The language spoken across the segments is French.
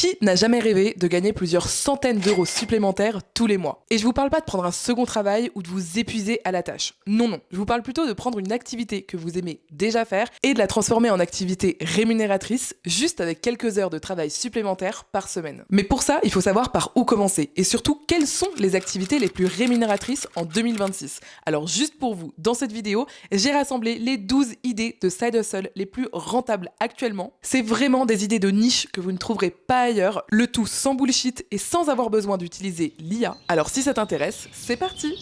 Qui n'a jamais rêvé de gagner plusieurs centaines d'euros supplémentaires tous les mois? Et je vous parle pas de prendre un second travail ou de vous épuiser à la tâche. Non, non. Je vous parle plutôt de prendre une activité que vous aimez déjà faire et de la transformer en activité rémunératrice juste avec quelques heures de travail supplémentaires par semaine. Mais pour ça, il faut savoir par où commencer et surtout quelles sont les activités les plus rémunératrices en 2026. Alors juste pour vous, dans cette vidéo, j'ai rassemblé les 12 idées de side hustle les plus rentables actuellement. C'est vraiment des idées de niche que vous ne trouverez pas ailleurs, le tout sans bullshit et sans avoir besoin d'utiliser l'IA. Alors si ça t'intéresse, c'est parti!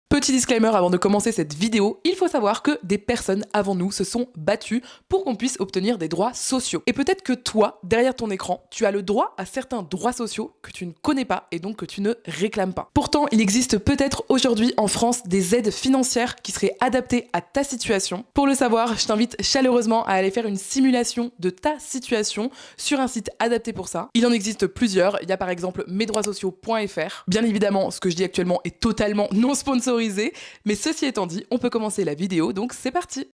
Petit disclaimer avant de commencer cette vidéo, il faut savoir que des personnes avant nous se sont battues pour qu'on puisse obtenir des droits sociaux. Et peut-être que toi, derrière ton écran, tu as le droit à certains droits sociaux que tu ne connais pas et donc que tu ne réclames pas. Pourtant, il existe peut-être aujourd'hui en France des aides financières qui seraient adaptées à ta situation. Pour le savoir, je t'invite chaleureusement à aller faire une simulation de ta situation sur un site adapté pour ça. Il en existe plusieurs, il y a par exemple mesdroitssociaux.fr. Bien évidemment, ce que je dis actuellement est totalement non sponsorisé, mais ceci étant dit, on peut commencer la vidéo, donc c'est parti!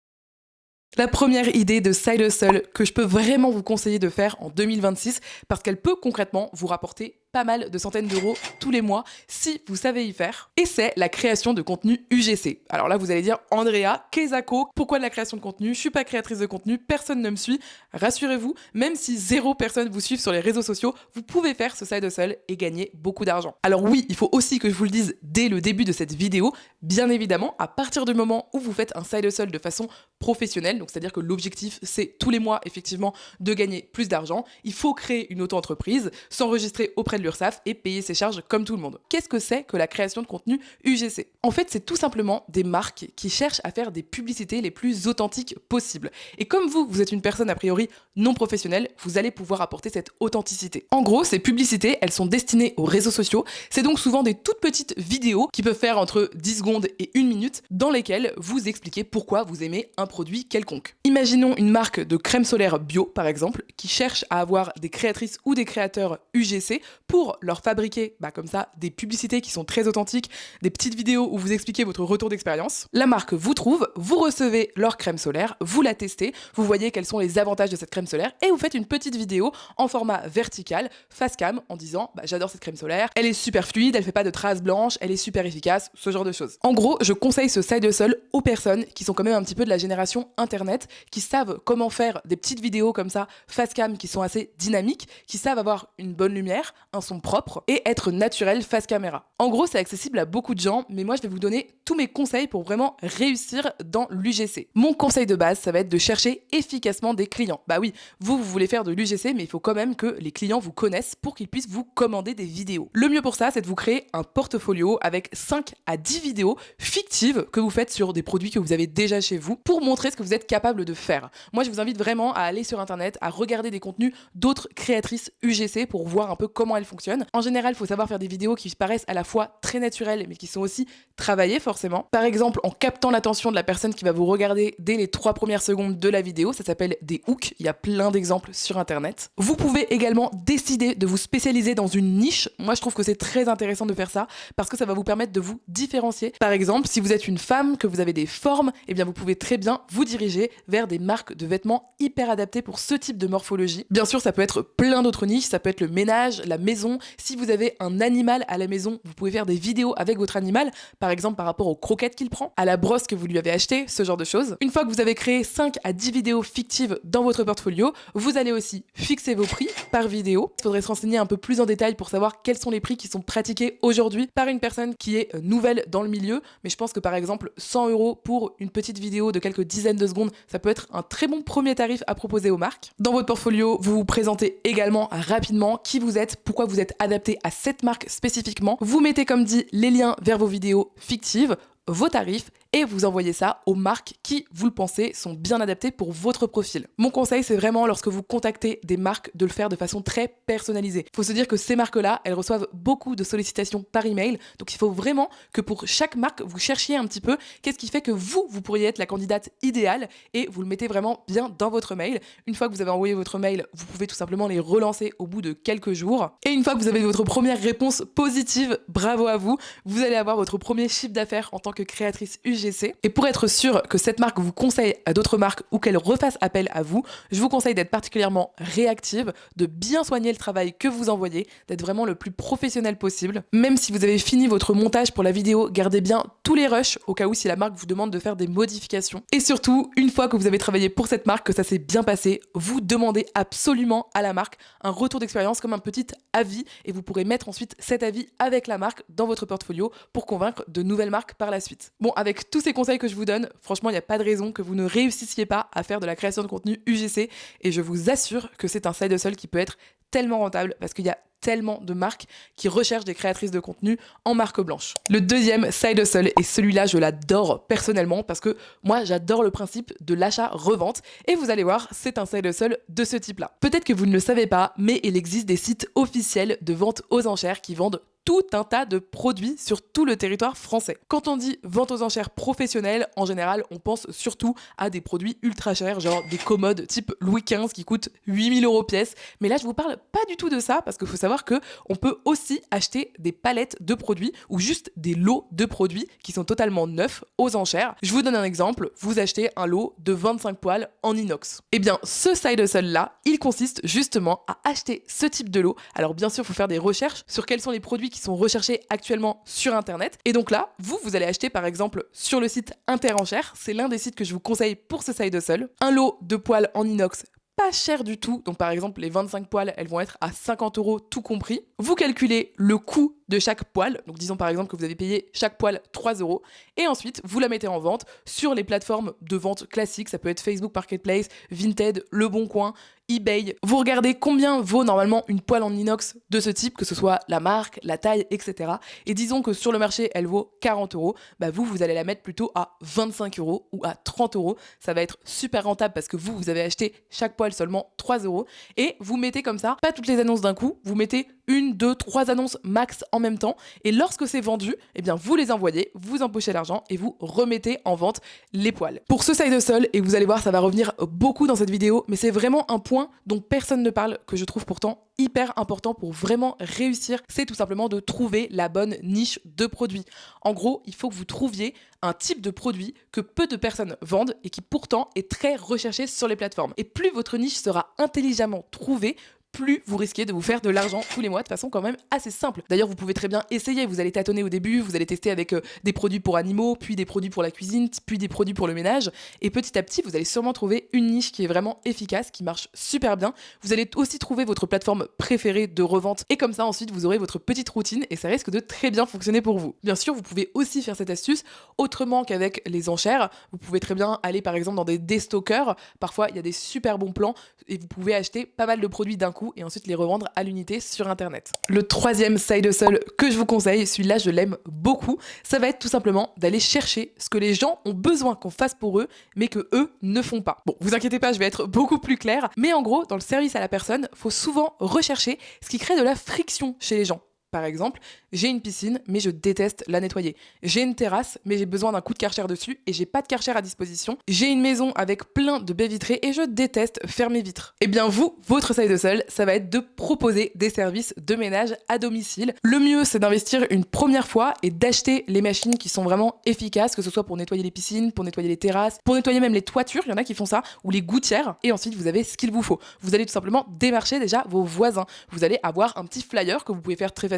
La première idée de side hustle que je peux vraiment vous conseiller de faire en 2026 parce qu'elle peut concrètement vous rapporter pas mal de centaines d'euros tous les mois si vous savez y faire. Et c'est la création de contenu UGC. Alors là, vous allez dire, Andrea, Kezako, pourquoi de la création de contenu? Je suis pas créatrice de contenu, personne ne me suit. Rassurez-vous, même si 0 personne vous suivent sur les réseaux sociaux, vous pouvez faire ce side hustle et gagner beaucoup d'argent. Alors oui, il faut aussi que je vous le dise dès le début de cette vidéo, bien évidemment, à partir du moment où vous faites un side hustle de façon professionnelle, donc c'est-à-dire que l'objectif c'est tous les mois effectivement de gagner plus d'argent, il faut créer une auto-entreprise, s'enregistrer auprès de l'URSSAF et payer ses charges comme tout le monde. Qu'est-ce que c'est que la création de contenu UGC? En fait, c'est tout simplement des marques qui cherchent à faire des publicités les plus authentiques possibles. Et comme vous êtes une personne a priori non professionnelle, vous allez pouvoir apporter cette authenticité. En gros, ces publicités, elles sont destinées aux réseaux sociaux. C'est donc souvent des toutes petites vidéos qui peuvent faire entre 10 secondes et 1 minute dans lesquelles vous expliquez pourquoi vous aimez un produit quelconque. Imaginons une marque de crème solaire bio, par exemple, qui cherche à avoir des créatrices ou des créateurs UGC pour leur fabriquer, comme ça, des publicités qui sont très authentiques, des petites vidéos où vous expliquez votre retour d'expérience. La marque vous trouve, vous recevez leur crème solaire, vous la testez, vous voyez quels sont les avantages de cette crème solaire et vous faites une petite vidéo en format vertical, face cam, en disant j'adore cette crème solaire, elle est super fluide, elle fait pas de traces blanches, elle est super efficace, ce genre de choses. En gros, je conseille ce side hustle aux personnes qui sont quand même un petit peu de la génération internet, qui savent comment faire des petites vidéos comme ça, face cam, qui sont assez dynamiques, qui savent avoir une bonne lumière, un son propre et être naturel face caméra. En gros, c'est accessible à beaucoup de gens, mais moi je vais vous donner tous mes conseils pour vraiment réussir dans l'UGC. Mon conseil de base, ça va être de chercher efficacement des clients. Bah oui, vous voulez faire de l'UGC, mais il faut quand même que les clients vous connaissent pour qu'ils puissent vous commander des vidéos. Le mieux pour ça, c'est de vous créer un portfolio avec 5 à 10 vidéos fictives que vous faites sur des produits que vous avez déjà chez vous pour montrer ce que vous êtes capable de faire. Moi, je vous invite vraiment à aller sur internet, à regarder des contenus d'autres créatrices UGC pour voir un peu comment elles fonctionnent. En général, il faut savoir faire des vidéos qui paraissent à la fois très naturelles, mais qui sont aussi travaillées forcément. Par exemple, en captant l'attention de la personne qui va vous regarder dès les 3 premières secondes de la vidéo, ça s'appelle des hooks, il y a plein d'exemples sur internet. Vous pouvez également décider de vous spécialiser dans une niche. Moi, je trouve que c'est très intéressant de faire ça parce que ça va vous permettre de vous différencier. Par exemple, si vous êtes une femme, que vous avez des formes, eh bien vous pouvez très bien vous diriger vers des marques de vêtements hyper adaptées pour ce type de morphologie. Bien sûr, ça peut être plein d'autres niches, ça peut être le ménage, la maison. Si vous avez un animal à la maison, vous pouvez faire des vidéos avec votre animal, par exemple par rapport aux croquettes qu'il prend, à la brosse que vous lui avez achetée, ce genre de choses. Une fois que vous avez créé 5 à 10 vidéos fictives dans votre portfolio, vous allez aussi fixer vos prix par vidéo. Il faudrait se renseigner un peu plus en détail pour savoir quels sont les prix qui sont pratiqués aujourd'hui par une personne qui est nouvelle dans le milieu, mais je pense que par exemple 100 € pour une petite vidéo de quelques dizaines de secondes, ça peut être un très bon premier tarif à proposer aux marques. Dans votre portfolio, vous vous présentez également rapidement qui vous êtes, pourquoi vous êtes adapté à cette marque spécifiquement. Vous mettez comme dit les liens vers vos vidéos fictives, vos tarifs et vous envoyez ça aux marques qui, vous le pensez, sont bien adaptées pour votre profil. Mon conseil, c'est vraiment lorsque vous contactez des marques de le faire de façon très personnalisée. Il faut se dire que ces marques-là, elles reçoivent beaucoup de sollicitations par email, donc il faut vraiment que pour chaque marque, vous cherchiez un petit peu qu'est-ce qui fait que vous pourriez être la candidate idéale et vous le mettez vraiment bien dans votre mail. Une fois que vous avez envoyé votre mail, vous pouvez tout simplement les relancer au bout de quelques jours. Et une fois que vous avez votre première réponse positive, bravo à vous, vous allez avoir votre premier chiffre d'affaires en tant marque créatrice UGC. Et pour être sûr que cette marque vous conseille à d'autres marques ou qu'elle refasse appel à vous, je vous conseille d'être particulièrement réactive, de bien soigner le travail que vous envoyez, d'être vraiment le plus professionnel possible. Même si vous avez fini votre montage pour la vidéo, gardez bien tous les rushs au cas où si la marque vous demande de faire des modifications. Et surtout, une fois que vous avez travaillé pour cette marque, que ça s'est bien passé, vous demandez absolument à la marque un retour d'expérience comme un petit avis et vous pourrez mettre ensuite cet avis avec la marque dans votre portfolio pour convaincre de nouvelles marques par la suite. Bon, avec tous ces conseils que je vous donne, franchement, il n'y a pas de raison que vous ne réussissiez pas à faire de la création de contenu UGC et je vous assure que c'est un side hustle qui peut être tellement rentable parce qu'il y a tellement de marques qui recherchent des créatrices de contenu en marque blanche. Le deuxième side hustle, et celui-là je l'adore personnellement parce que moi j'adore le principe de l'achat-revente et vous allez voir, c'est un side hustle de ce type-là. Peut-être que vous ne le savez pas, mais il existe des sites officiels de vente aux enchères qui vendent tout un tas de produits sur tout le territoire français. Quand on dit vente aux enchères professionnelle, en général, on pense surtout à des produits ultra chers, genre des commodes type Louis XV qui coûtent 8 000 € pièce. Mais là, je vous parle pas du tout de ça parce qu'il faut savoir que on peut aussi acheter des palettes de produits ou juste des lots de produits qui sont totalement neufs aux enchères. Je vous donne un exemple. Vous achetez un lot de 25 poêles en inox. Eh bien, ce side hustle là, il consiste justement à acheter ce type de lot. Alors bien sûr, il faut faire des recherches sur quels sont les produits qui sont recherchés actuellement sur internet. Et donc là, vous allez acheter par exemple sur le site Interenchères, c'est l'un des sites que je vous conseille pour ce side hustle, un lot de poêles en inox pas cher du tout. Donc par exemple, les 25 poêles, elles vont être à 50 € tout compris. Vous calculez le coût de chaque poêle. Donc disons par exemple que vous avez payé chaque poêle 3 € et ensuite vous la mettez en vente sur les plateformes de vente classiques. Ça peut être Facebook Marketplace, Vinted, Le Bon Coin, eBay. Vous regardez combien vaut normalement une poêle en inox de ce type, que ce soit la marque, la taille, etc. Et disons que sur le marché, elle vaut 40 €. Bah vous allez la mettre plutôt à 25 € ou à 30 €. Ça va être super rentable parce que vous avez acheté chaque poêle seulement 3 € et vous mettez comme ça, pas toutes les annonces d'un coup, vous mettez 1, 2, 3 annonces max en même temps et lorsque c'est vendu, eh bien vous les envoyez, vous empochez l'argent et vous remettez en vente les poêles. Pour ce side hustle, et vous allez voir, ça va revenir beaucoup dans cette vidéo, mais c'est vraiment un point dont personne ne parle, que je trouve pourtant hyper important pour vraiment réussir, c'est tout simplement de trouver la bonne niche de produit. En gros, il faut que vous trouviez un type de produit que peu de personnes vendent et qui pourtant est très recherché sur les plateformes. Et plus votre niche sera intelligemment trouvée, plus vous risquez de vous faire de l'argent tous les mois de façon quand même assez simple. D'ailleurs, vous pouvez très bien essayer, vous allez tâtonner au début, vous allez tester avec des produits pour animaux, puis des produits pour la cuisine, puis des produits pour le ménage, et petit à petit, vous allez sûrement trouver une niche qui est vraiment efficace, qui marche super bien. Vous allez aussi trouver votre plateforme préférée de revente, et comme ça, ensuite, vous aurez votre petite routine, et ça risque de très bien fonctionner pour vous. Bien sûr, vous pouvez aussi faire cette astuce autrement qu'avec les enchères. Vous pouvez très bien aller par exemple dans des déstockers, parfois il y a des super bons plans, et vous pouvez acheter pas mal de produits d'un coup et ensuite les revendre à l'unité sur internet. Le troisième side hustle que je vous conseille, celui-là je l'aime beaucoup, ça va être tout simplement d'aller chercher ce que les gens ont besoin qu'on fasse pour eux, mais que eux ne font pas. Bon, vous inquiétez pas, je vais être beaucoup plus claire, mais en gros, dans le service à la personne, faut souvent rechercher ce qui crée de la friction chez les gens. Par exemple, j'ai une piscine, mais je déteste la nettoyer. J'ai une terrasse, mais j'ai besoin d'un coup de Karcher dessus et j'ai pas de Karcher à disposition. J'ai une maison avec plein de baies vitrées et je déteste faire mes vitres. Eh bien vous, votre side hustle, ça va être de proposer des services de ménage à domicile. Le mieux, c'est d'investir une première fois et d'acheter les machines qui sont vraiment efficaces, que ce soit pour nettoyer les piscines, pour nettoyer les terrasses, pour nettoyer même les toitures, il y en a qui font ça, ou les gouttières. Et ensuite, vous avez ce qu'il vous faut. Vous allez tout simplement démarcher déjà vos voisins. Vous allez avoir un petit flyer que vous pouvez faire très facilement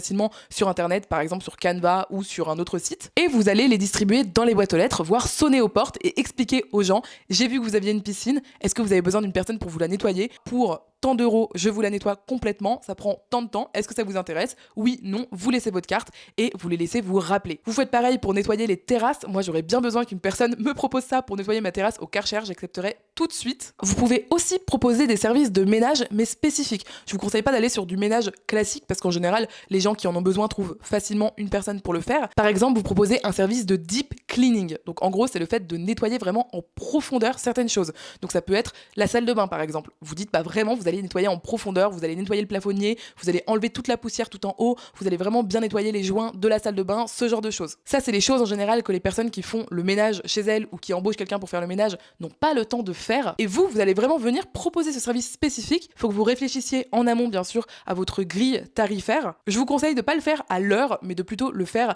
sur internet, par exemple sur Canva ou sur un autre site, et vous allez les distribuer dans les boîtes aux lettres, voire sonner aux portes et expliquer aux gens: j'ai vu que vous aviez une piscine, est-ce que vous avez besoin d'une personne pour vous la nettoyer? Pour tant d'euros, je vous la nettoie complètement, ça prend tant de temps, est-ce que ça vous intéresse? Oui, non, vous laissez votre carte et vous les laissez vous rappeler. Vous faites pareil pour nettoyer les terrasses. Moi, j'aurais bien besoin qu'une personne me propose ça pour nettoyer ma terrasse au Karcher, j'accepterai tout de suite. Vous pouvez aussi proposer des services de ménage, mais spécifiques. Je vous conseille pas d'aller sur du ménage classique parce qu'en général, les gens qui en ont besoin trouvent facilement une personne pour le faire. Par exemple, vous proposez un service de deep cleaning. Donc en gros, c'est le fait de nettoyer vraiment en profondeur certaines choses. Donc ça peut être la salle de bain par exemple. Vous dites, bah vraiment, vous allez nettoyer en profondeur, vous allez nettoyer le plafonnier, vous allez enlever toute la poussière tout en haut, vous allez vraiment bien nettoyer les joints de la salle de bain, ce genre de choses. Ça, c'est les choses en général que les personnes qui font le ménage chez elles ou qui embauchent quelqu'un pour faire le ménage n'ont pas le temps de faire. Et vous allez vraiment venir proposer ce service spécifique. Il faut que vous réfléchissiez en amont, bien sûr, à votre grille tarifaire. Je vous conseille de ne pas le faire à l'heure, mais de plutôt le faire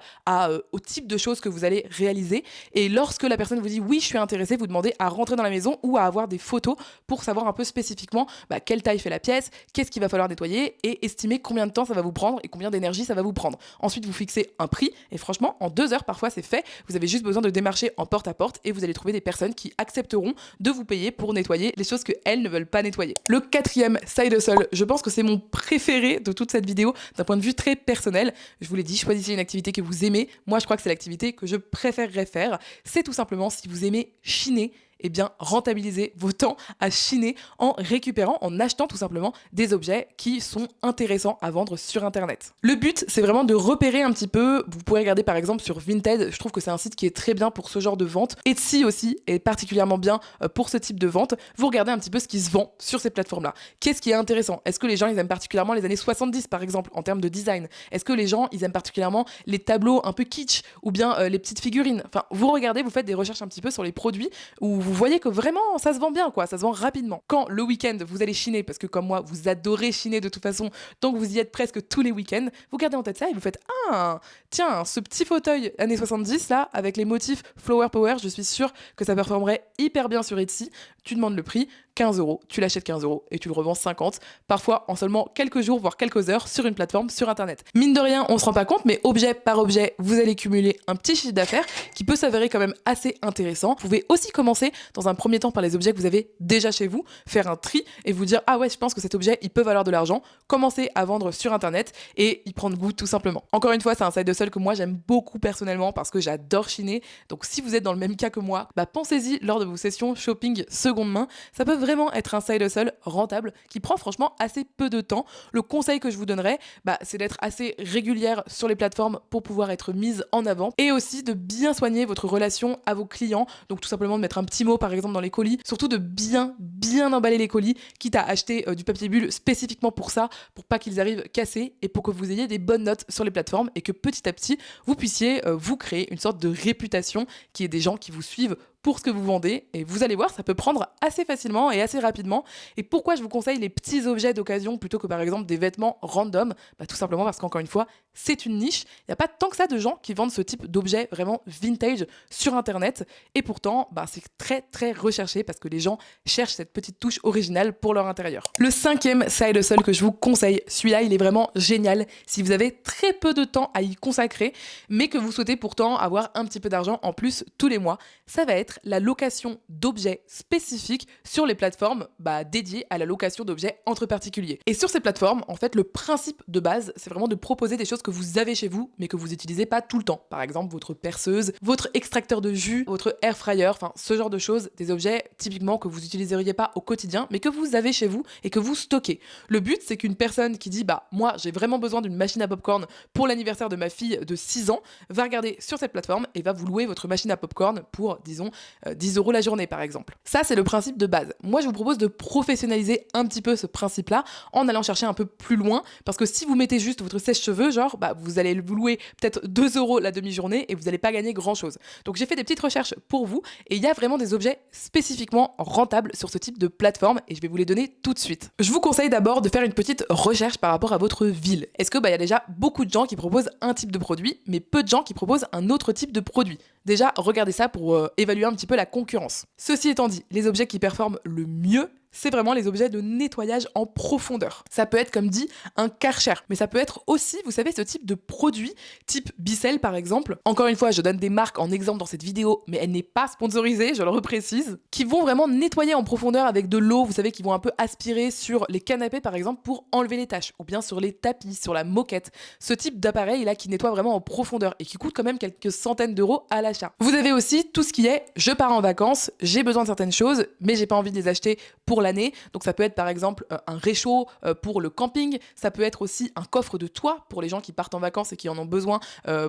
au type de choses que vous allez réaliser. Et lorsque la personne vous dit oui, je suis intéressée, vous demandez à rentrer dans la maison ou à avoir des photos pour savoir un peu spécifiquement quelle taille fait la pièce, qu'est-ce qu'il va falloir nettoyer et estimer combien de temps ça va vous prendre et combien d'énergie ça va vous prendre. Ensuite, vous fixez un prix et franchement, en 2 heures, parfois c'est fait. Vous avez juste besoin de démarcher en porte à porte et vous allez trouver des personnes qui accepteront de vous payer pour nettoyer les choses qu'elles ne veulent pas nettoyer. Le 4e side hustle, je pense que c'est mon préféré de toute cette vidéo d'un point de vue très personnel. Je vous l'ai dit, choisissez une activité que vous aimez. Moi, je crois que c'est l'activité que je préférerais faire. C'est tout simplement si vous aimez chiner, eh bien, rentabilisez vos temps à chiner en récupérant, en achetant tout simplement des objets qui sont intéressants à vendre sur Internet. Le but, c'est vraiment de repérer un petit peu. Vous pourrez regarder par exemple sur Vinted, je trouve que c'est un site qui est très bien pour ce genre de vente. Etsy aussi est particulièrement bien pour ce type de vente. Vous regardez un petit peu ce qui se vend sur ces plateformes-là. Qu'est-ce qui est intéressant? Est-ce que les gens, ils aiment particulièrement les années 70 par exemple en termes de design? Est-ce que les gens, ils aiment particulièrement les tableaux un peu kitsch ou bien les petites figurines? Enfin, vous regardez, vous faites des recherches un petit peu sur les produits où vous voyez que vraiment ça se vend bien, quoi, ça se vend rapidement. Quand le week-end vous allez chiner, parce que comme moi vous adorez chiner de toute façon, donc vous y êtes presque tous les week-ends, vous gardez en tête ça et vous faites tiens, ce petit fauteuil années 70 là avec les motifs Flower Power, je suis sûre que ça performerait hyper bien sur Etsy. Tu demandes le prix, 15 €, tu l'achètes 15 € et tu le revends 50, parfois en seulement quelques jours, voire quelques heures sur une plateforme sur Internet. Mine de rien, on se rend pas compte, mais objet par objet, vous allez cumuler un petit chiffre d'affaires qui peut s'avérer quand même assez intéressant. Vous pouvez aussi commencer dans un premier temps par les objets que vous avez déjà chez vous, faire un tri et vous dire ah ouais, je pense que cet objet, il peut valoir de l'argent, commencer à vendre sur Internet et y prendre goût tout simplement. Encore une fois, c'est un side hustle que moi j'aime beaucoup personnellement parce que j'adore chiner. Donc si vous êtes dans le même cas que moi, pensez-y lors de vos sessions shopping seconde main. Ça peut vraiment être un side hustle rentable qui prend franchement assez peu de temps. Le conseil que je vous donnerais, c'est d'être assez régulière sur les plateformes pour pouvoir être mise en avant et aussi de bien soigner votre relation à vos clients. Donc tout simplement de mettre un petit mot par exemple dans les colis, surtout de bien emballer les colis, quitte à acheter du papier bulle spécifiquement pour ça, pour pas qu'ils arrivent cassés et pour que vous ayez des bonnes notes sur les plateformes et que petit à petit vous puissiez vous créer une sorte de réputation qui est des gens qui vous suivent pour ce que vous vendez et vous allez voir, ça peut prendre assez facilement et assez rapidement. Et pourquoi je vous conseille les petits objets d'occasion plutôt que par exemple des vêtements random? Tout simplement parce qu'encore une fois, c'est une niche. Il n'y a pas tant que ça de gens qui vendent ce type d'objets vraiment vintage sur Internet et pourtant c'est très recherché parce que les gens cherchent cette petite touche originale pour leur intérieur. Le 5e side hustle que je vous conseille, celui-là il est vraiment génial si vous avez très peu de temps à y consacrer mais que vous souhaitez pourtant avoir un petit peu d'argent en plus tous les mois, ça va être la location d'objets spécifiques sur les plateformes dédiées à la location d'objets entre particuliers. Et sur ces plateformes, en fait, le principe de base, c'est vraiment de proposer des choses que vous avez chez vous, mais que vous n'utilisez pas tout le temps. Par exemple, votre perceuse, votre extracteur de jus, votre air fryer, ce genre de choses, des objets typiquement que vous n'utiliseriez pas au quotidien, mais que vous avez chez vous et que vous stockez. Le but, c'est qu'une personne qui dit moi, j'ai vraiment besoin d'une machine à popcorn pour l'anniversaire de ma fille de 6 ans, va regarder sur cette plateforme et va vous louer votre machine à popcorn pour, disons, 10 € la journée par exemple. Ça, c'est le principe de base. Moi, je vous propose de professionnaliser un petit peu ce principe-là en allant chercher un peu plus loin parce que si vous mettez juste votre sèche-cheveux, vous allez vous louer peut-être 2 € la demi-journée et vous n'allez pas gagner grand-chose. Donc, j'ai fait des petites recherches pour vous et il y a vraiment des objets spécifiquement rentables sur ce type de plateforme et je vais vous les donner tout de suite. Je vous conseille d'abord de faire une petite recherche par rapport à votre ville. Est-ce que y a déjà beaucoup de gens qui proposent un type de produit, mais peu de gens qui proposent un autre type de produit? Déjà, regardez ça pour évaluer un petit peu la concurrence. Ceci étant dit, les objets qui performent le mieux, c'est vraiment les objets de nettoyage en profondeur. Ça peut être, comme dit, un Karcher, mais ça peut être aussi, vous savez, ce type de produit, type Bissell par exemple. Encore une fois, je donne des marques en exemple dans cette vidéo, mais elle n'est pas sponsorisée, je le reprécise, qui vont vraiment nettoyer en profondeur avec de l'eau, vous savez, qui vont un peu aspirer sur les canapés par exemple pour enlever les taches, ou bien sur les tapis, sur la moquette. Ce type d'appareil là qui nettoie vraiment en profondeur et qui coûte quand même quelques centaines d'euros à l'achat. d'achat. Vous avez aussi tout ce qui est je pars en vacances, j'ai besoin de certaines choses, mais j'ai pas envie de les acheter pour l'année. Donc ça peut être par exemple un réchaud pour le camping, ça peut être aussi un coffre de toit pour les gens qui partent en vacances et qui en ont besoin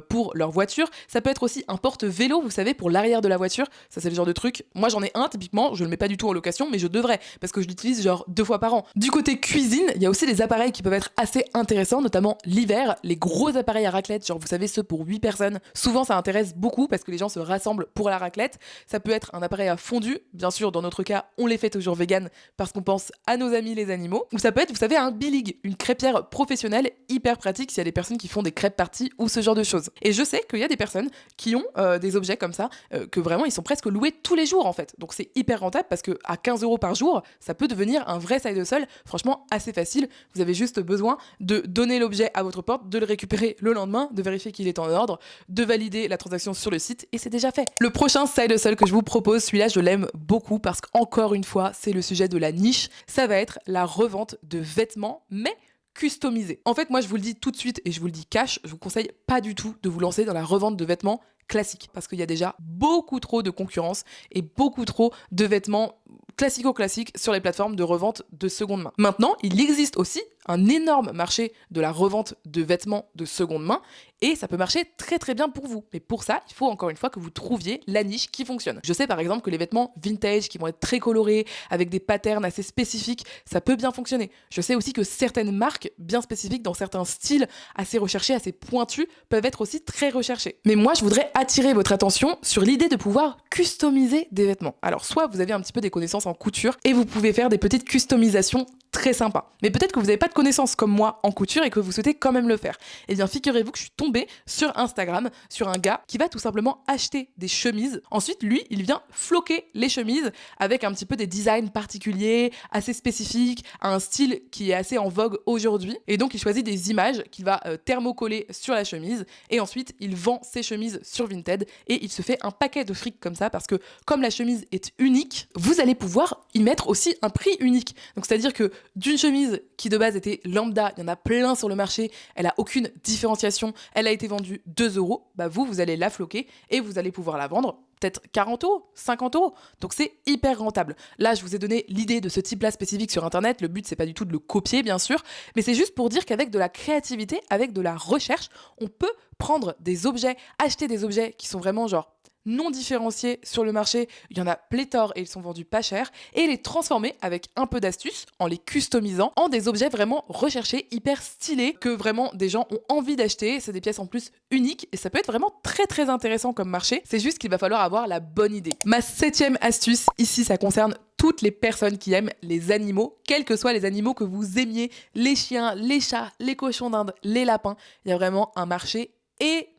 pour leur voiture. Ça peut être aussi un porte-vélo, vous savez, pour l'arrière de la voiture. Ça, c'est le genre de truc. Moi, j'en ai un, typiquement, je le mets pas du tout en location, mais je devrais, parce que je l'utilise genre 2 fois par an. Du côté cuisine, il y a aussi des appareils qui peuvent être assez intéressants, notamment l'hiver, les gros appareils à raclette, genre vous savez, ceux pour 8 personnes. Souvent, ça intéresse beaucoup parce que les gens se rassemblent pour la raclette. Ça peut être un appareil à fondu, bien sûr, dans notre cas, on les fait toujours vegan parce qu'on pense à nos amis les animaux. Ou ça peut être, vous savez, un Bilig, une crêpière professionnelle hyper pratique s'il y a des personnes qui font des crêpes parties ou ce genre de choses. Et je sais qu'il y a des personnes qui ont des objets comme ça, que vraiment ils sont presque loués tous les jours en fait. Donc c'est hyper rentable parce que à 15 € par jour, ça peut devenir un vrai side hustle, franchement assez facile. Vous avez juste besoin de donner l'objet à votre porte, de le récupérer le lendemain, de vérifier qu'il est en ordre, de valider la transaction sur le site et c'est déjà fait. Le prochain side hustle que je vous propose, celui-là je l'aime beaucoup parce qu'encore une fois, c'est le sujet de la niche. Ça va être la revente de vêtements, mais customisé. En fait, moi, je vous le dis tout de suite et je vous le dis cash, je vous conseille pas du tout de vous lancer dans la revente de vêtements classiques parce qu'il y a déjà beaucoup trop de concurrence et beaucoup trop de vêtements classico-classiques sur les plateformes de revente de seconde main. Maintenant, il existe aussi un énorme marché de la revente de vêtements de seconde main et ça peut marcher très très bien pour vous. Mais pour ça, il faut encore une fois que vous trouviez la niche qui fonctionne. Je sais par exemple que les vêtements vintage qui vont être très colorés, avec des patterns assez spécifiques, ça peut bien fonctionner. Je sais aussi que certaines marques bien spécifiques dans certains styles assez recherchés, assez pointus, peuvent être aussi très recherchés. Mais moi, je voudrais attirer votre attention sur l'idée de pouvoir customiser des vêtements. Alors soit vous avez un petit peu des connaissances en couture et vous pouvez faire des petites customisations très sympa. Mais peut-être que vous n'avez pas de connaissances comme moi en couture et que vous souhaitez quand même le faire. Eh bien, figurez-vous que je suis tombée sur Instagram sur un gars qui va tout simplement acheter des chemises. Ensuite, lui, il vient floquer les chemises avec un petit peu des designs particuliers, assez spécifiques, un style qui est assez en vogue aujourd'hui. Et donc, il choisit des images qu'il va thermocoller sur la chemise et ensuite, il vend ses chemises sur Vinted et il se fait un paquet de fric comme ça parce que comme la chemise est unique, vous allez pouvoir y mettre aussi un prix unique. Donc, c'est-à-dire que d'une chemise qui de base était lambda, il y en a plein sur le marché, elle a aucune différenciation, elle a été vendue 2 €, bah vous allez la floquer et vous allez pouvoir la vendre peut-être 40 €, 50 €. Donc c'est hyper rentable. Là, je vous ai donné l'idée de ce type-là spécifique sur Internet. Le but, c'est pas du tout de le copier, bien sûr, mais c'est juste pour dire qu'avec de la créativité, avec de la recherche, on peut prendre des objets, acheter des objets qui sont vraiment genre non différenciés sur le marché, il y en a pléthore et ils sont vendus pas cher, et les transformer avec un peu d'astuce en les customisant en des objets vraiment recherchés, hyper stylés, que vraiment des gens ont envie d'acheter. C'est des pièces en plus uniques et ça peut être vraiment très très intéressant comme marché. C'est juste qu'il va falloir avoir la bonne idée. Ma 7e astuce, ici ça concerne toutes les personnes qui aiment les animaux, quels que soient les animaux que vous aimiez, les chiens, les chats, les cochons d'Inde, les lapins. Il y a vraiment un marché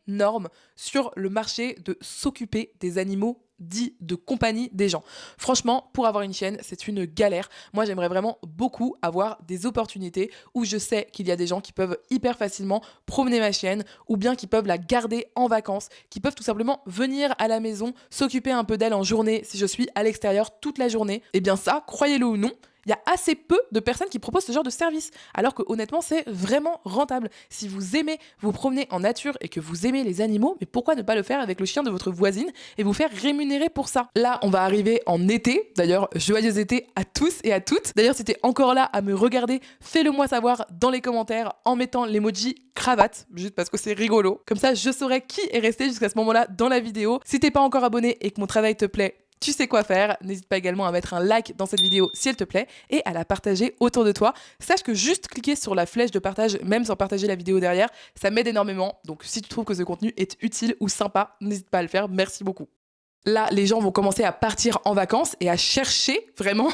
énorme sur le marché de s'occuper des animaux dits de compagnie des gens. Franchement, pour avoir une chienne, c'est une galère. Moi, j'aimerais vraiment beaucoup avoir des opportunités où je sais qu'il y a des gens qui peuvent hyper facilement promener ma chienne ou bien qui peuvent la garder en vacances, qui peuvent tout simplement venir à la maison, s'occuper un peu d'elle en journée si je suis à l'extérieur toute la journée. Et bien ça, croyez-le ou non, il y a assez peu de personnes qui proposent ce genre de service. Alors que honnêtement, c'est vraiment rentable. Si vous aimez vous promener en nature et que vous aimez les animaux, mais pourquoi ne pas le faire avec le chien de votre voisine et vous faire rémunérer pour ça? Là, on va arriver en été. D'ailleurs, joyeux été à tous et à toutes. D'ailleurs, si t'es encore là à me regarder, fais-le moi savoir dans les commentaires en mettant l'emoji cravate, juste parce que c'est rigolo. Comme ça, je saurai qui est resté jusqu'à ce moment-là dans la vidéo. Si t'es pas encore abonné et que mon travail te plaît, tu sais quoi faire, n'hésite pas également à mettre un like dans cette vidéo si elle te plaît et à la partager autour de toi. Sache que juste cliquer sur la flèche de partage, même sans partager la vidéo derrière, ça m'aide énormément. Donc si tu trouves que ce contenu est utile ou sympa, n'hésite pas à le faire, merci beaucoup. Là, les gens vont commencer à partir en vacances et à chercher vraiment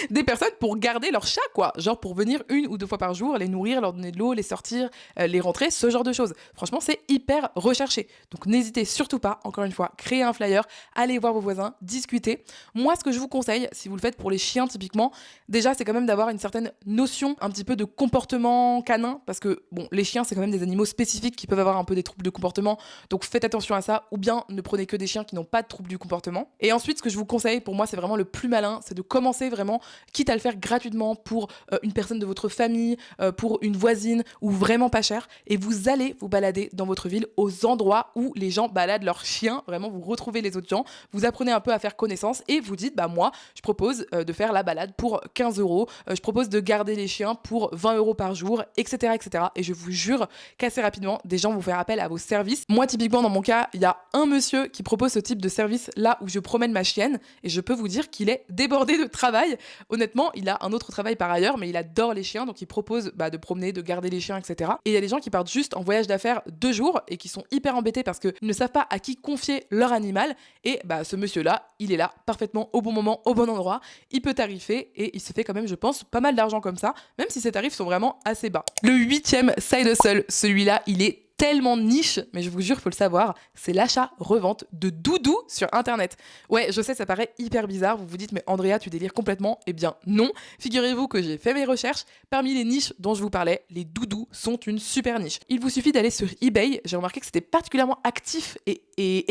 des personnes pour garder leur chat, quoi. Genre pour venir 1 ou 2 fois par jour, les nourrir, leur donner de l'eau, les sortir, les rentrer, ce genre de choses. Franchement, c'est hyper recherché. Donc n'hésitez surtout pas, encore une fois, créez un flyer, allez voir vos voisins, discutez. Moi, ce que je vous conseille, si vous le faites pour les chiens typiquement, déjà, c'est quand même d'avoir une certaine notion un petit peu de comportement canin, parce que, bon, les chiens, c'est quand même des animaux spécifiques qui peuvent avoir un peu des troubles de comportement, donc faites attention à ça, ou bien ne prenez que des chiens qui n'ont pas de troubles du comportement, comportement. Et ensuite, ce que je vous conseille, pour moi, c'est vraiment le plus malin, c'est de commencer vraiment, quitte à le faire gratuitement pour une personne de votre famille, pour une voisine ou vraiment pas cher. Et vous allez vous balader dans votre ville aux endroits où les gens baladent leurs chiens. Vraiment, vous retrouvez les autres gens, vous apprenez un peu à faire connaissance et vous dites, bah moi, je propose de faire la balade pour 15 euros, je propose de garder les chiens pour 20 euros par jour, etc., etc. Et je vous jure qu'assez rapidement, des gens vont faire appel à vos services. Moi, typiquement, dans mon cas, il y a un monsieur qui propose ce type de service là où je promène ma chienne et je peux vous dire qu'il est débordé de travail. Honnêtement, il a un autre travail par ailleurs, mais il adore les chiens, donc il propose de promener, de garder les chiens, etc. Et il y a des gens qui partent juste en voyage d'affaires 2 jours et qui sont hyper embêtés parce qu'ils ne savent pas à qui confier leur animal. Et ce monsieur-là, il est là parfaitement au bon moment, au bon endroit. Il peut tarifer et il se fait quand même, je pense, pas mal d'argent comme ça, même si ses tarifs sont vraiment assez bas. Le 8e side hustle, celui-là, il est tellement niche, mais je vous jure, faut le savoir, c'est l'achat-revente de doudous sur Internet. Ouais, je sais, ça paraît hyper bizarre, vous vous dites, mais Andrea, tu délires complètement. Eh bien non, figurez-vous que j'ai fait mes recherches, parmi les niches dont je vous parlais, les doudous sont une super niche. Il vous suffit d'aller sur eBay, j'ai remarqué que c'était particulièrement actif et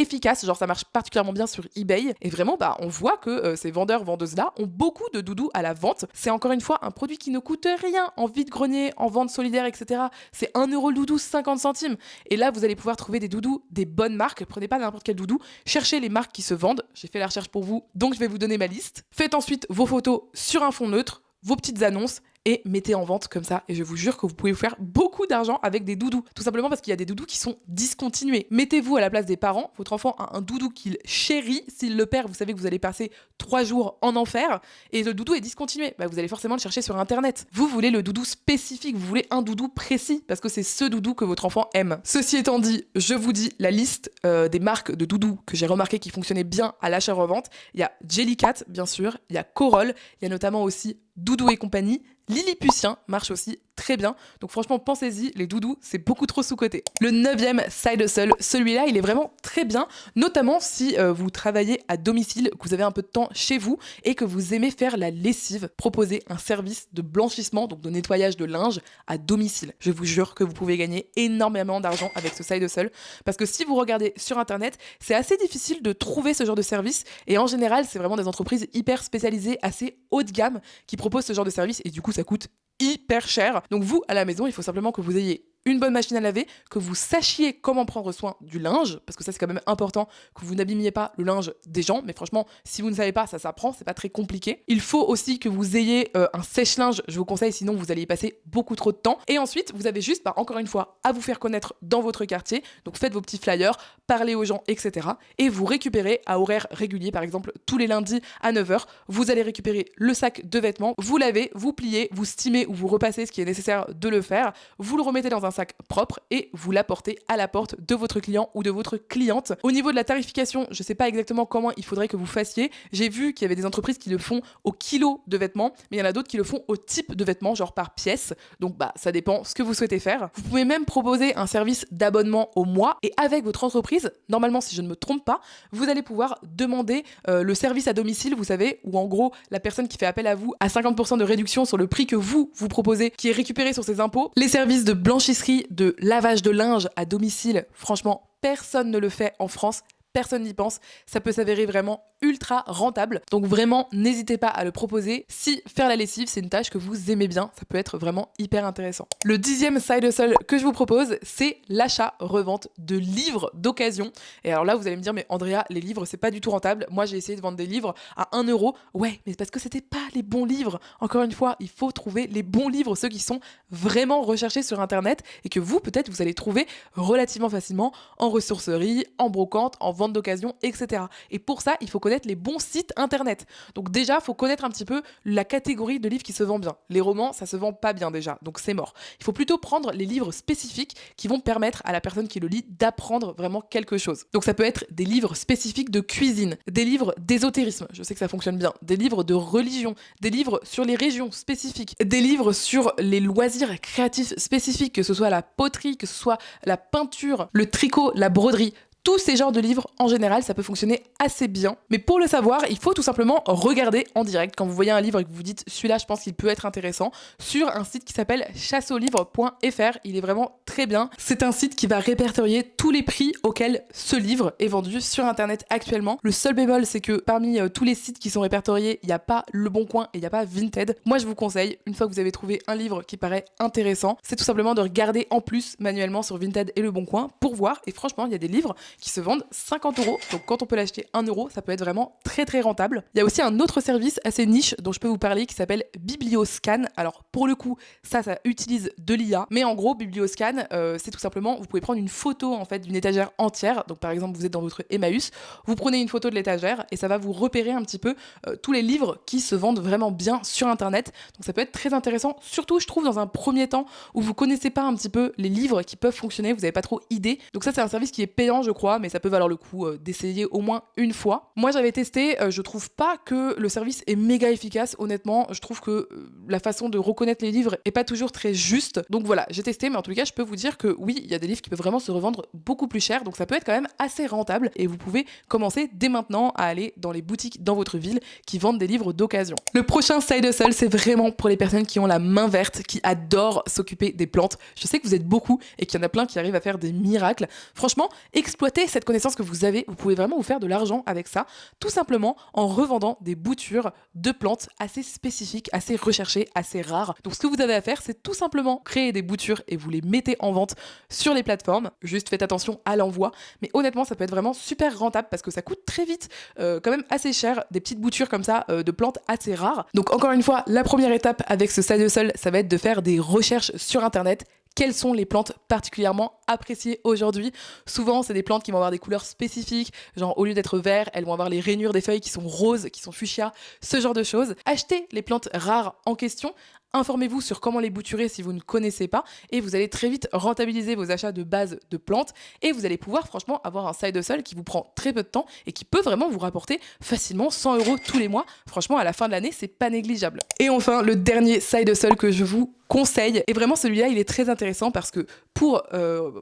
efficace, genre ça marche particulièrement bien sur eBay, et vraiment, on voit que ces vendeurs-vendeuses-là ont beaucoup de doudous à la vente. C'est encore une fois un produit qui ne coûte rien en vide-grenier, en vente solidaire, etc. C'est 1 euro le doudou, 50 centimes. Et là, vous allez pouvoir trouver des doudous, des bonnes marques. Prenez pas n'importe quel doudou. Cherchez les marques qui se vendent. J'ai fait la recherche pour vous, donc je vais vous donner ma liste. Faites ensuite vos photos sur un fond neutre, vos petites annonces et mettez en vente comme ça. Et je vous jure que vous pouvez vous faire beaucoup d'argent avec des doudous. Tout simplement parce qu'il y a des doudous qui sont discontinués. Mettez-vous à la place des parents. Votre enfant a un doudou qu'il chérit. S'il le perd, vous savez que vous allez passer 3 jours en enfer. Et le doudou est discontinué. Vous allez forcément le chercher sur Internet. Vous voulez le doudou spécifique. Vous voulez un doudou précis parce que c'est ce doudou que votre enfant aime. Ceci étant dit, je vous dis la liste des marques de doudous que j'ai remarqué qui fonctionnaient bien à l'achat-revente. Il y a Jellycat, bien sûr. Il y a Corolle. Il y a notamment aussi Doudou et compagnie. Lilliputien marche aussi très bien. Donc franchement, pensez-y, les doudous, c'est beaucoup trop sous-coté. Le 9e side hustle, celui-là, il est vraiment très bien, notamment si vous travaillez à domicile, que vous avez un peu de temps chez vous et que vous aimez faire la lessive. Proposez un service de blanchissement, donc de nettoyage de linge à domicile. Je vous jure que vous pouvez gagner énormément d'argent avec ce side hustle parce que si vous regardez sur Internet, c'est assez difficile de trouver ce genre de service et en général, c'est vraiment des entreprises hyper spécialisées, assez haut de gamme qui proposent ce genre de service et du coup, ça coûte hyper cher. Donc vous, à la maison, il faut simplement que vous ayez une bonne machine à laver, que vous sachiez comment prendre soin du linge, parce que ça c'est quand même important, que vous n'abîmiez pas le linge des gens, mais franchement, si vous ne savez pas, ça s'apprend, c'est pas très compliqué. Il faut aussi que vous ayez un sèche-linge, je vous conseille, sinon vous allez y passer beaucoup trop de temps. Et ensuite, vous avez juste, encore une fois, à vous faire connaître dans votre quartier, donc faites vos petits flyers, parlez aux gens, etc. Et vous récupérez à horaire régulier, par exemple, tous les lundis à 9h, vous allez récupérer le sac de vêtements, vous lavez, vous pliez, vous steamez ou vous repassez ce qui est nécessaire de le faire, vous le remettez dans un sac propre et vous l'apportez à la porte de votre client ou de votre cliente. Au niveau de la tarification, je sais pas exactement comment il faudrait que vous fassiez. J'ai vu qu'il y avait des entreprises qui le font au kilo de vêtements, mais il y en a d'autres qui le font au type de vêtements, genre par pièce. Donc ça dépend ce que vous souhaitez faire. Vous pouvez même proposer un service d'abonnement au mois et avec votre entreprise, normalement si je ne me trompe pas, vous allez pouvoir demander le service à domicile, vous savez, où en gros la personne qui fait appel à vous a 50% de réduction sur le prix que vous proposez, qui est récupéré sur ses impôts. Les services de blanchisserie, de lavage de linge à domicile, franchement, personne ne le fait en France. Personne n'y pense, ça peut s'avérer vraiment ultra rentable. Donc vraiment, n'hésitez pas à le proposer. Si faire la lessive, c'est une tâche que vous aimez bien, ça peut être vraiment hyper intéressant. Le 10e side hustle que je vous propose, c'est l'achat-revente de livres d'occasion. Et alors là, vous allez me dire, mais Andrea, les livres, c'est pas du tout rentable. Moi, j'ai essayé de vendre des livres à 1 euro. Ouais, mais c'est parce que c'était pas les bons livres. Encore une fois, il faut trouver les bons livres, ceux qui sont vraiment recherchés sur Internet et que vous, peut-être, vous allez trouver relativement facilement en ressourcerie, en brocante, en vente d'occasion, etc. Et pour ça, il faut connaître les bons sites internet. Donc déjà, il faut connaître un petit peu la catégorie de livres qui se vend bien. Les romans, ça se vend pas bien déjà, donc c'est mort. Il faut plutôt prendre les livres spécifiques qui vont permettre à la personne qui le lit d'apprendre vraiment quelque chose. Donc ça peut être des livres spécifiques de cuisine, des livres d'ésotérisme, je sais que ça fonctionne bien, des livres de religion, des livres sur les régions spécifiques, des livres sur les loisirs créatifs spécifiques, que ce soit la poterie, que ce soit la peinture, le tricot, la broderie. tous ces genres de livres, en général, ça peut fonctionner assez bien. Mais pour le savoir, il faut tout simplement regarder en direct. Quand vous voyez un livre et que vous vous dites celui-là, je pense qu'il peut être intéressant, sur un site qui s'appelle chasseaulivre.fr. Il est vraiment très bien. C'est un site qui va répertorier tous les prix auxquels ce livre est vendu sur internet actuellement. Le seul bémol, c'est que parmi tous les sites qui sont répertoriés, il n'y a pas Le Bon Coin et il n'y a pas Vinted. Moi, je vous conseille, une fois que vous avez trouvé un livre qui paraît intéressant, c'est tout simplement de regarder en plus manuellement sur Vinted et Le Bon Coin pour voir. Et franchement, il y a des livres qui se vendent 50 €. Donc quand on peut l'acheter 1 €, ça peut être vraiment très très rentable. Il y a aussi un autre service assez niche dont je peux vous parler qui s'appelle Biblioscan. Alors pour le coup, ça utilise de l'IA. Mais en gros, Biblioscan, c'est tout simplement, vous pouvez prendre une photo en fait d'une étagère entière. Donc par exemple, vous êtes dans votre Emmaüs, vous prenez une photo de l'étagère et ça va vous repérer un petit peu tous les livres qui se vendent vraiment bien sur internet. Donc ça peut être très intéressant, surtout je trouve dans un premier temps où vous connaissez pas un petit peu les livres qui peuvent fonctionner, vous n'avez pas trop idée. Donc ça c'est un service qui est payant je crois, mais ça peut valoir le coup d'essayer au moins une fois. Moi j'avais testé, je trouve pas que le service est méga efficace, honnêtement. Je trouve que la façon de reconnaître les livres est pas toujours très juste. Donc voilà, j'ai testé, mais en tout cas je peux vous dire que oui, il y a des livres qui peuvent vraiment se revendre beaucoup plus cher, donc ça peut être quand même assez rentable et vous pouvez commencer dès maintenant à aller dans les boutiques dans votre ville qui vendent des livres d'occasion. Le prochain side hustle, c'est vraiment pour les personnes qui ont la main verte, qui adorent s'occuper des plantes. Je sais que vous êtes beaucoup et qu'il y en a plein qui arrivent à faire des miracles. Franchement, exploitez cette connaissance que vous avez, vous pouvez vraiment vous faire de l'argent avec ça, tout simplement en revendant des boutures de plantes assez spécifiques, assez recherchées, assez rares. Donc ce que vous avez à faire, c'est tout simplement créer des boutures et vous les mettez en vente sur les plateformes. Juste faites attention à l'envoi, mais honnêtement ça peut être vraiment super rentable parce que ça coûte très vite, quand même assez cher, des petites boutures comme ça de plantes assez rares. Donc encore une fois, la première étape avec ce side hustle, ça va être de faire des recherches sur internet. Quelles sont les plantes particulièrement appréciées aujourd'hui? Souvent, c'est des plantes qui vont avoir des couleurs spécifiques, genre au lieu d'être vert, elles vont avoir les rainures des feuilles qui sont roses, qui sont fuchsia, ce genre de choses. Achetez les plantes rares en question. Informez-vous sur comment les bouturer si vous ne connaissez pas et vous allez très vite rentabiliser vos achats de base de plantes et vous allez pouvoir franchement avoir un side hustle qui vous prend très peu de temps et qui peut vraiment vous rapporter facilement 100 € tous les mois. Franchement, à la fin de l'année, c'est pas négligeable. Et enfin, le dernier side hustle que je vous conseille, et vraiment celui-là il est très intéressant parce que pour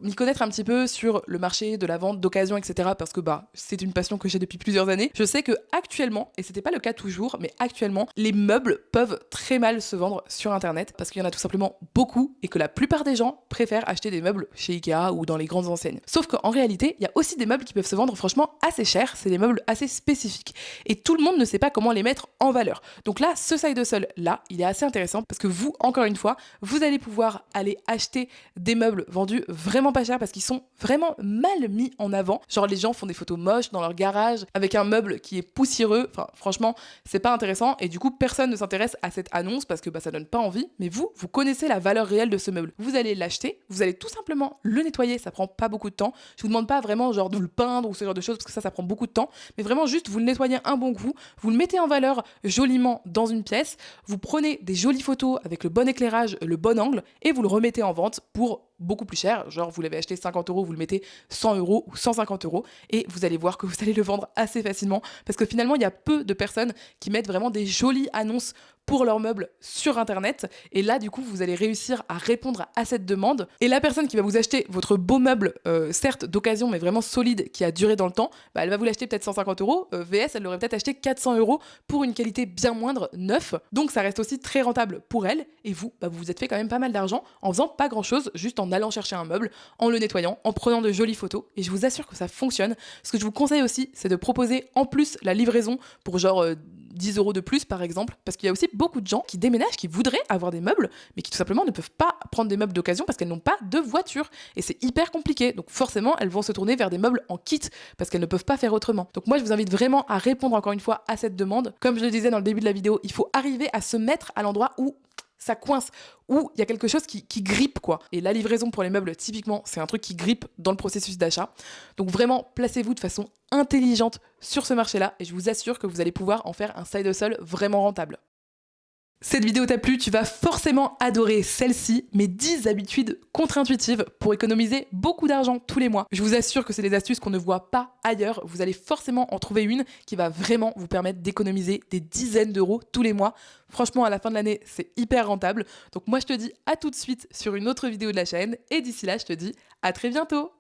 m'y connaître un petit peu sur le marché de la vente d'occasion, etc., parce que c'est une passion que j'ai depuis plusieurs années, je sais que actuellement, et c'était pas le cas toujours, mais actuellement les meubles peuvent très mal se vendre sur internet parce qu'il y en a tout simplement beaucoup et que la plupart des gens préfèrent acheter des meubles chez Ikea ou dans les grandes enseignes. Sauf qu'en réalité, il y a aussi des meubles qui peuvent se vendre franchement assez cher, c'est des meubles assez spécifiques et tout le monde ne sait pas comment les mettre en valeur. Donc là, ce side hustle là, il est assez intéressant parce que vous, encore une fois, vous allez pouvoir aller acheter des meubles vendus vraiment pas cher parce qu'ils sont vraiment mal mis en avant. Genre les gens font des photos moches dans leur garage avec un meuble qui est poussiéreux. Enfin, franchement, c'est pas intéressant et du coup, personne ne s'intéresse à cette annonce parce que ça donne pas envie. Mais vous connaissez la valeur réelle de ce meuble. Vous allez l'acheter, vous allez tout simplement le nettoyer, ça prend pas beaucoup de temps. Je vous demande pas vraiment genre de le peindre ou ce genre de choses parce que ça prend beaucoup de temps. Mais vraiment juste, vous le nettoyez un bon coup, vous le mettez en valeur joliment dans une pièce, vous prenez des jolies photos avec le bon éclairage, le bon angle et vous le remettez en vente pour beaucoup plus cher, genre vous l'avez acheté 50 €, vous le mettez 100 € ou 150 € et vous allez voir que vous allez le vendre assez facilement parce que finalement il y a peu de personnes qui mettent vraiment des jolies annonces pour leurs meubles sur internet et là du coup vous allez réussir à répondre à cette demande et la personne qui va vous acheter votre beau meuble certes d'occasion mais vraiment solide qui a duré dans le temps, elle va vous l'acheter peut-être 150 €, VS elle l'aurait peut-être acheté 400 € pour une qualité bien moindre, neuf, donc ça reste aussi très rentable pour elle et vous, vous vous êtes fait quand même pas mal d'argent en faisant pas grand chose, juste en allant chercher un meuble, en le nettoyant, en prenant de jolies photos et je vous assure que ça fonctionne. Ce que je vous conseille aussi c'est de proposer en plus la livraison pour genre 10 € de plus par exemple, parce qu'il y a aussi beaucoup de gens qui déménagent, qui voudraient avoir des meubles, mais qui tout simplement ne peuvent pas prendre des meubles d'occasion parce qu'elles n'ont pas de voiture, et c'est hyper compliqué, donc forcément elles vont se tourner vers des meubles en kit, parce qu'elles ne peuvent pas faire autrement. Donc moi je vous invite vraiment à répondre encore une fois à cette demande. Comme je le disais dans le début de la vidéo, il faut arriver à se mettre à l'endroit où ça coince, où il y a quelque chose qui grippe quoi. Et la livraison pour les meubles, typiquement, c'est un truc qui grippe dans le processus d'achat. Donc vraiment, placez-vous de façon intelligente sur ce marché-là et je vous assure que vous allez pouvoir en faire un side hustle vraiment rentable. Cette vidéo t'a plu, tu vas forcément adorer celle-ci, mes 10 habitudes contre-intuitives pour économiser beaucoup d'argent tous les mois. Je vous assure que c'est des astuces qu'on ne voit pas ailleurs, vous allez forcément en trouver une qui va vraiment vous permettre d'économiser des dizaines d'euros tous les mois. Franchement, à la fin de l'année, c'est hyper rentable. Donc moi, je te dis à tout de suite sur une autre vidéo de la chaîne et d'ici là, je te dis à très bientôt.